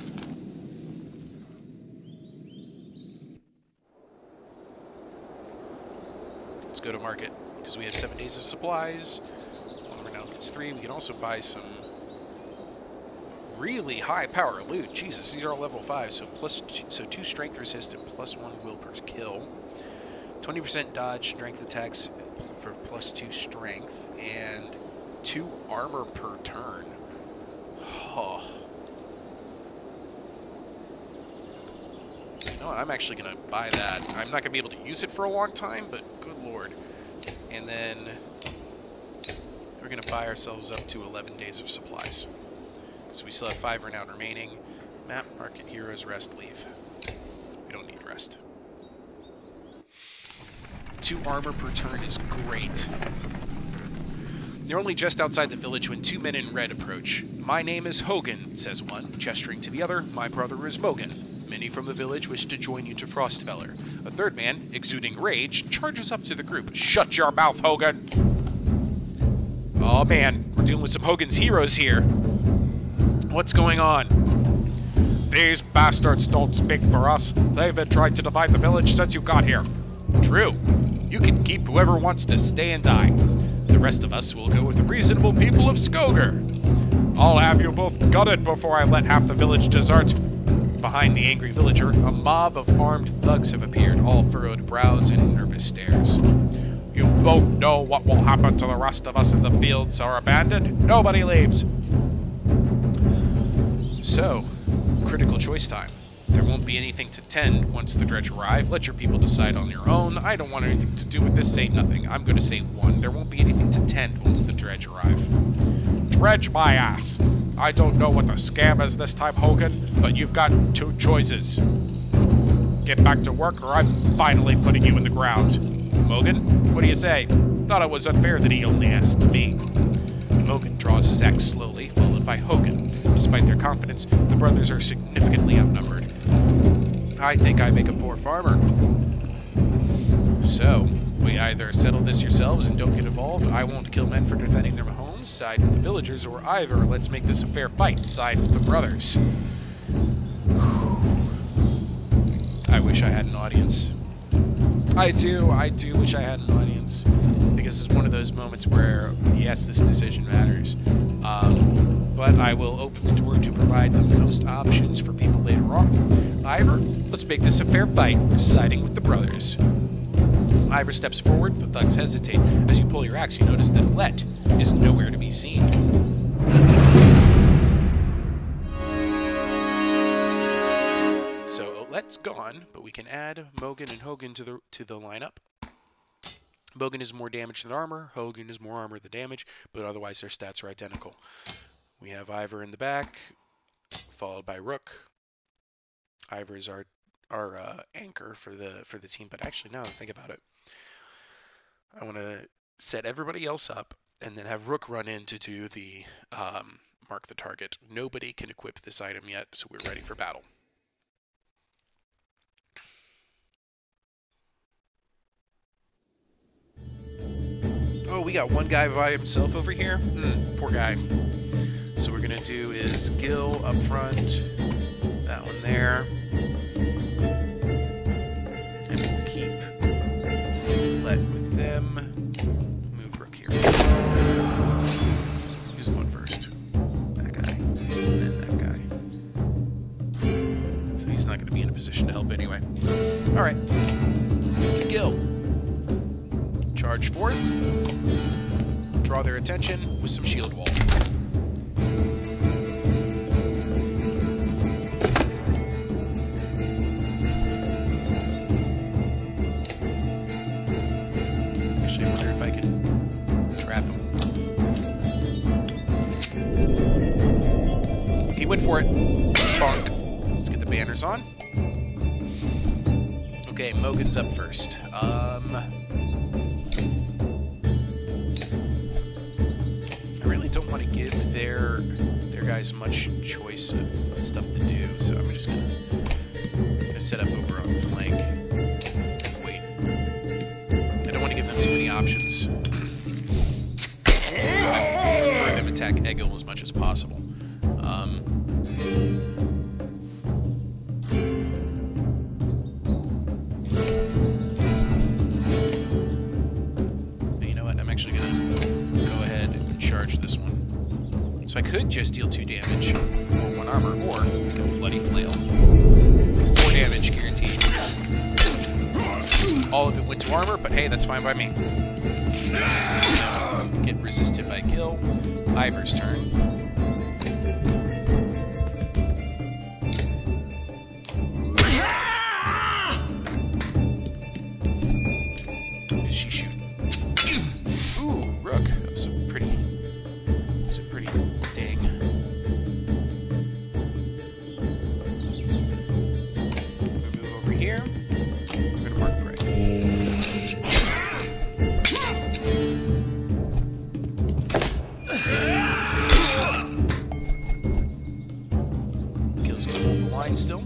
Let's go to market, because we have 7 days of supplies. One now gets 3. We can also buy some really high power loot. Jesus, these are all level 5, so 2 strength resist and +1 will per kill. 20% dodge strength attacks for +2 strength, and 2 armor per turn. Oh. You know what, I'm actually going to buy that. I'm not going to be able to use it for a long time, but good lord. And then we're going to buy ourselves up to 11 days of supplies. So we still have 5 renown remaining. Map, market, heroes, rest, leave. We don't need rest. 2 armor per turn is great. They're only just outside the village when 2 men in red approach. "My name is Hogan," says one, gesturing to the other. "My brother is Mogan. Many from the village wish to join you to Frostfeller." A third man, exuding rage, charges up to the group. "Shut your mouth, Hogan!" Oh man, we're dealing with some Hogan's heroes here. What's going on? "These bastards don't speak for us. They've been trying to divide the village since you got here." "True. You can keep whoever wants to stay and die. The rest of us will go with the reasonable people of Skoger." "I'll have you both gutted before I let half the village desert." Behind the angry villager, a mob of armed thugs have appeared, all furrowed brows and nervous stares. "You both know what will happen to the rest of us if the fields are abandoned. Nobody leaves." So, critical choice time. There won't be anything to tend once the dredge arrive. Let your people decide on your own. I don't want anything to do with this. Say nothing. I'm going to say 1. There won't be anything to tend once the dredge arrive. "Dredge my ass. I don't know what the scam is this time, Hogan, but you've got 2 choices. Get back to work or I'm finally putting you in the ground." "Mogan, what do you say? Thought it was unfair that he only asked me." Mogan draws his axe slowly, followed by Hogan. Despite their confidence, the brothers are significantly outnumbered. "I think I make a poor farmer." So, we either settle this yourselves and don't get involved, I won't kill men for defending their homes, side with the villagers, or either let's make this a fair fight, side with the brothers. I wish I had an audience. I do wish I had an audience. Because it's one of those moments where, yes, this decision matters. But I will open the door to provide the most options for people later on. Ivor, let's make this a fair fight, siding with the brothers. Ivor steps forward, the thugs hesitate. As you pull your axe, you notice that Let is nowhere to be seen. So Let's gone, but we can add Mogan and Hogan to the lineup. Mogan is more damage than armor, Hogan is more armor than damage, but otherwise their stats are identical. We have Ivor in the back, followed by Rook. Ivor is our anchor for the team, but actually now that I think about it, I want to set everybody else up and then have Rook run in to do the mark the target. Nobody can equip this item yet, so we're ready for battle. Oh, we got one guy by himself over here? Poor guy. So what we're going to do is Gil up front, that one there, and we'll keep Let with them. Move Rook here. Who's going first? That guy, and then that guy. Alright. Gil. Charge forth. Draw their attention with some shield wall. Actually, I wonder if I could trap him. He went for it. Bonk. Let's get the banners on. Okay, Mogan's up first. I really don't want to give their guys much choice of stuff to do, so I'm just gonna set up over on the flank. Wait. I don't want to give them too many options. I prefer them attack Egil as much as possible. So I could just deal 2 damage, or 1 armor, or become Bloody Flail. 4 damage guaranteed. All of it went to armor, but hey, that's fine by me. Get resisted by Gil. Ivor's turn. Who does she shoot? Ooh, Rook. That was a pretty ding. Move over here. We're gonna mark Prey. Gil's gonna hold the line still.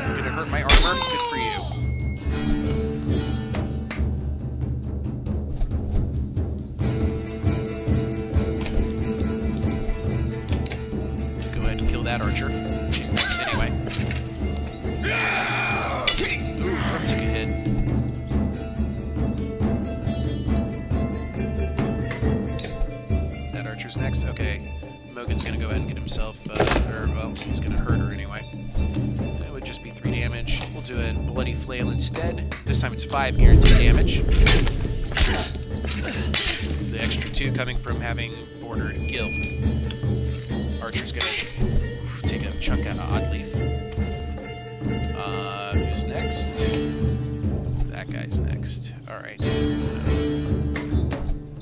You're gonna hurt my armor. Good for you. That archer. She's next anyway. Ooh, Rook took a hit. That archer's next. Okay. Mogan's gonna go ahead and get himself, well, he's gonna hurt her anyway. That would just be 3 damage. We'll do a Bloody Flail instead. This time it's 5 guaranteed damage. The extra 2 coming from having bordered Gil. Archer's gonna take a chunk out of Oddleaf. Who's next? That guy's next. Alright.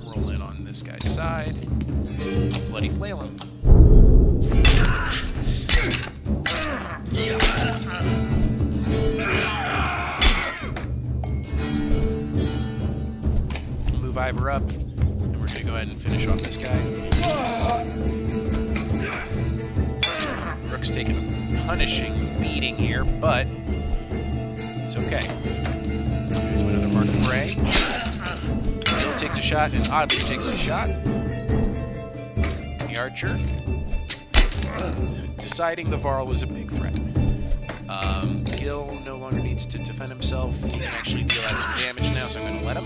Roll in on this guy's side. Bloody Flail him. Move Ivor up, and we're gonna go ahead and finish off this guy. Rook's taking a punishing beating here, but it's okay. Do another Mark of Prey. Gil takes a shot, and Oddly takes a shot. The Archer. Deciding the Varl was a big threat. Gil no longer needs to defend himself. He can actually deal out some damage now, so I'm going to let him.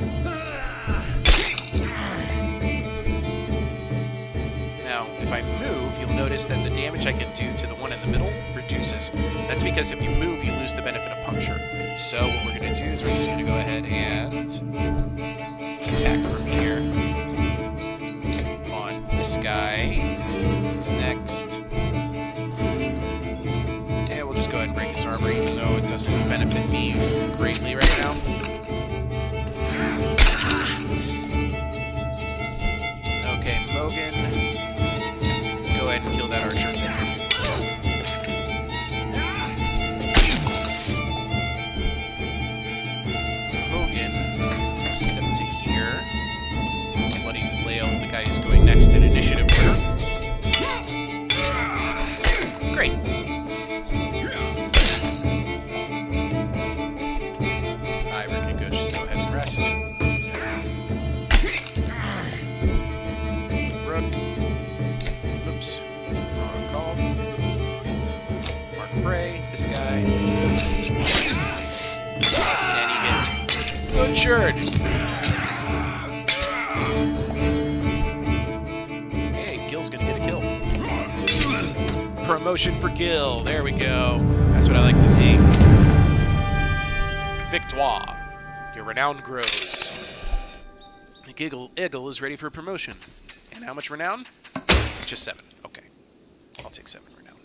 Now, if I move, you'll notice that the damage I can do to the one in the middle reduces. That's because if you move, you lose the benefit of puncture. So what we're going to do is we're just going to go ahead and attack from here. On this guy. He's next. Yeah, we'll just go ahead and break his armor, even though it doesn't benefit me greatly right now. Okay, Mogan. Go ahead and kill that archer. Mogan, step to here. Bloody Flail, the guy who's going next in initiative order. Great. Ivor can just go ahead and rest. Rook. Oops. Wrong call. Mark Prey, this guy. And he gets butchered. Hey, Gil's gonna get a kill. Promotion for Gil. There we go. That's what I like to see. Victoire. Your renown grows. Iggle is ready for promotion. And how much renown? Just 7. Okay. I'll take 7 renown.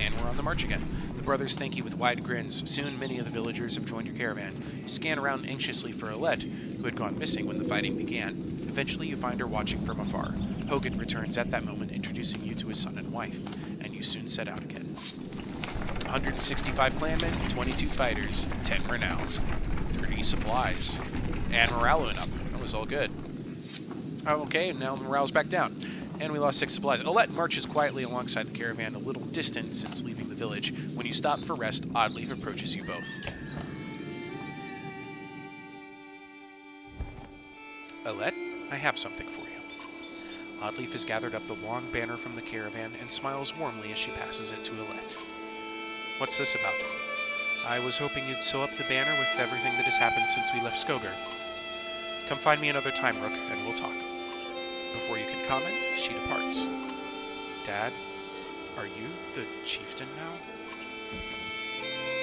And we're on the march again. The brothers thank you with wide grins. Soon many of the villagers have joined your caravan. You scan around anxiously for Alette, who had gone missing when the fighting began. Eventually you find her watching from afar. Hogan returns at that moment, introducing you to his son and wife, and you soon set out again. 165 clanmen, 22 fighters, 10 renown, 30 supplies, and morale went up. That was all good. Okay, now morale's back down. And we lost 6 supplies. Alette marches quietly alongside the caravan, a little distant since leaving the village. When you stop for rest, Oddleif approaches you both. Alette, I have something for you. Oddleif has gathered up the long banner from the caravan and smiles warmly as she passes it to Alette. What's this about? I was hoping you'd sew up the banner with everything that has happened since we left Skogar. Come find me another time, Rook, and we'll talk. Before you can comment, she departs. Dad, are you the chieftain now?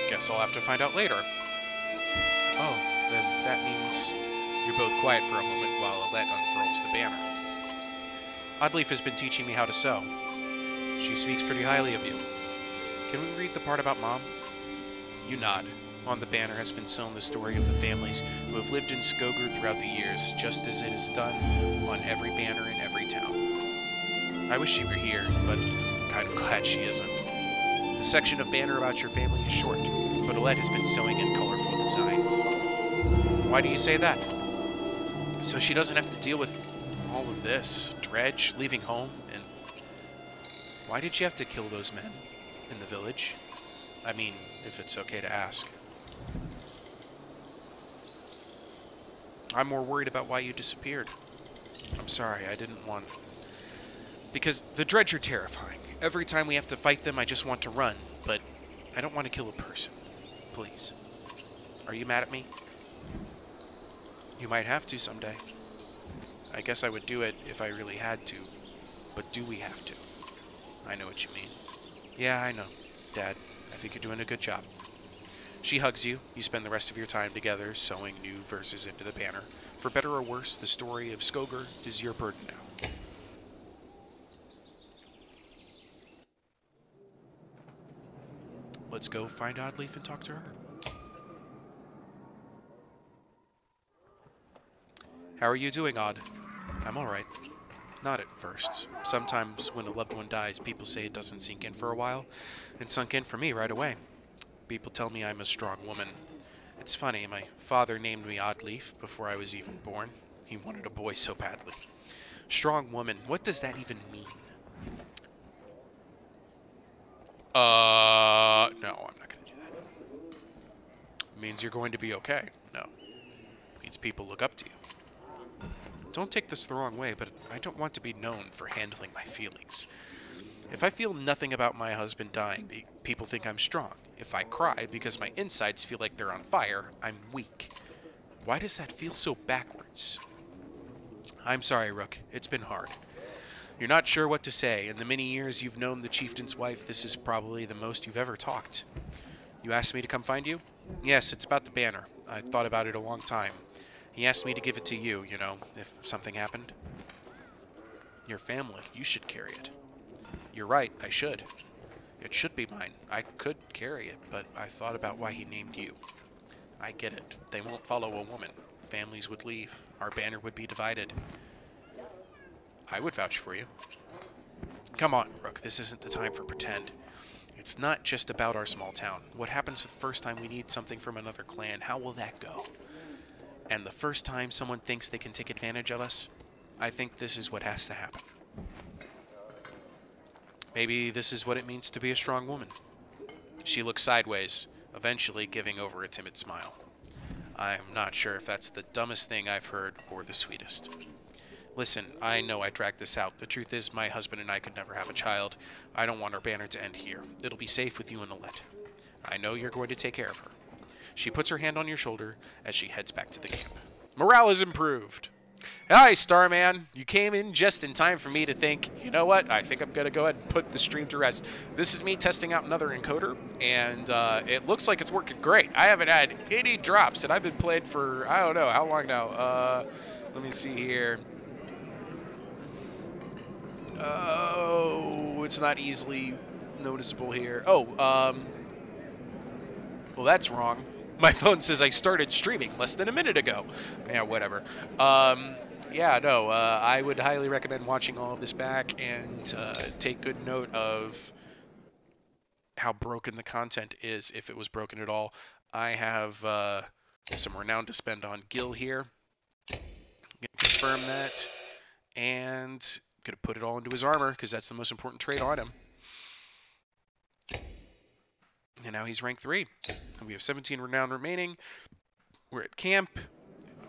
Guess I'll have to find out later. Oh, then that means you're both quiet for a moment while Alette unfurls the banner. Oddleif has been teaching me how to sew. She speaks pretty highly of you. Can we read the part about Mom? You nod. On the banner has been sewn the story of the families who have lived in Skogar throughout the years, just as it is done on every banner in every town. I wish she were here, but I'm kind of glad she isn't. The section of banner about your family is short, but Alette has been sewing in colorful designs. Why do you say that? So she doesn't have to deal with all of this. Dredge, leaving home, and... Why did you have to kill those men in the village? I mean, if it's okay to ask. I'm more worried about why you disappeared. I'm sorry, I didn't want... Because the Dredge are terrifying. Every time we have to fight them, I just want to run, but I don't want to kill a person. Please. Are you mad at me? You might have to someday. I guess I would do it if I really had to. But do we have to? I know what you mean. Yeah, I know, Dad. I think you're doing a good job. She hugs you. You spend the rest of your time together, sewing new verses into the banner. For better or worse, the story of Skogar is your burden now. Let's go find Oddleif and talk to her. How are you doing, Odd? I'm alright. Not at first. Sometimes when a loved one dies, people say it doesn't sink in for a while. It sunk in for me right away. People tell me I'm a strong woman. It's funny, my father named me Oddleif before I was even born. He wanted a boy so badly. Strong woman, what does that even mean? No, I'm not gonna do that. It means you're going to be okay. No. It means people look up to you. Don't take this the wrong way, but I don't want to be known for handling my feelings. If I feel nothing about my husband dying, people think I'm strong. If I cry because my insides feel like they're on fire, I'm weak. Why does that feel so backwards? I'm sorry, Rook. It's been hard. You're not sure what to say. In the many years you've known the chieftain's wife, this is probably the most you've ever talked. You asked me to come find you? Yes, it's about the banner. I thought about it a long time. He asked me to give it to you, you know, if something happened. Your family, you should carry it. You're right, I should. It should be mine. I could carry it, but I thought about why he named you. I get it. They won't follow a woman. Families would leave. Our banner would be divided. I would vouch for you. Come on, Rook, this isn't the time for pretend. It's not just about our small town. What happens the first time we need something from another clan? How will that go? And the first time someone thinks they can take advantage of us? I think this is what has to happen. Maybe this is what it means to be a strong woman. She looks sideways, eventually giving over a timid smile. I'm not sure if that's the dumbest thing I've heard or the sweetest. Listen, I know I dragged this out. The truth is, my husband and I could never have a child. I don't want our banner to end here. It'll be safe with you and Alette. I know you're going to take care of her. She puts her hand on your shoulder as she heads back to the camp. Morale is improved. Hi, Starman. You came in just in time for me to think, you know what, I think I'm going to go ahead and put the stream to rest. This is me testing out another encoder, and it looks like it's working great. I haven't had any drops, and I've been playing for, I don't know, how long now? Let me see here. Oh, it's not easily noticeable here. Oh, well, that's wrong. My phone says I started streaming less than a minute ago. Yeah, whatever. Yeah, no, I would highly recommend watching all of this back and take good note of how broken the content is, if it was broken at all. I have some renown to spend on Gil here. I'm going to confirm that, and I'm going to put it all into his armor, because that's the most important trait on him. And now he's rank 3. And we have 17 renown remaining. We're at camp.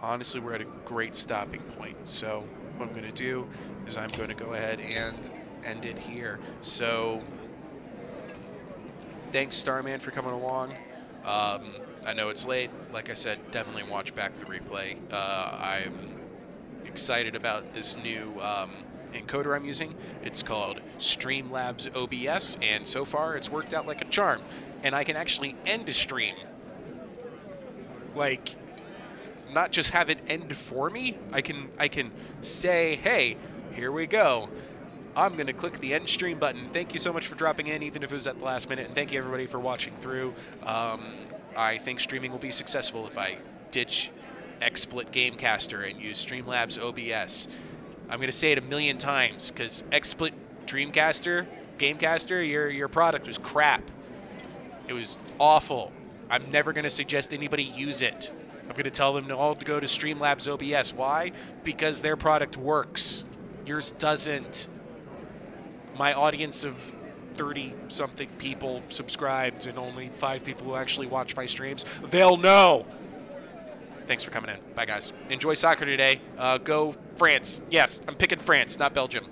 Honestly, we're at a great stopping point. So what I'm going to do is I'm going to go ahead and end it here. So thanks, Starman, for coming along. I know it's late. Like I said, definitely watch back the replay. I'm excited about this new encoder I'm using. It's called Streamlabs OBS, and so far it's worked out like a charm. And I can actually end a stream. Like, not just have it end for me. I can say, hey, here we go. I'm going to click the end stream button. Thank you so much for dropping in, even if it was at the last minute. And thank you, everybody, for watching through. I think streaming will be successful if I ditch XSplit Gamecaster and use Streamlabs OBS. I'm going to say it a million times, because XSplit Gamecaster, your product was crap. It was awful. I'm never going to suggest anybody use it. I'm going to tell them all to go to Streamlabs OBS. Why? Because their product works. Yours doesn't. My audience of 30-something people subscribed and only 5 people who actually watch my streams, they'll know. Thanks for coming in. Bye, guys. Enjoy soccer today. Go France. Yes, I'm picking France, not Belgium.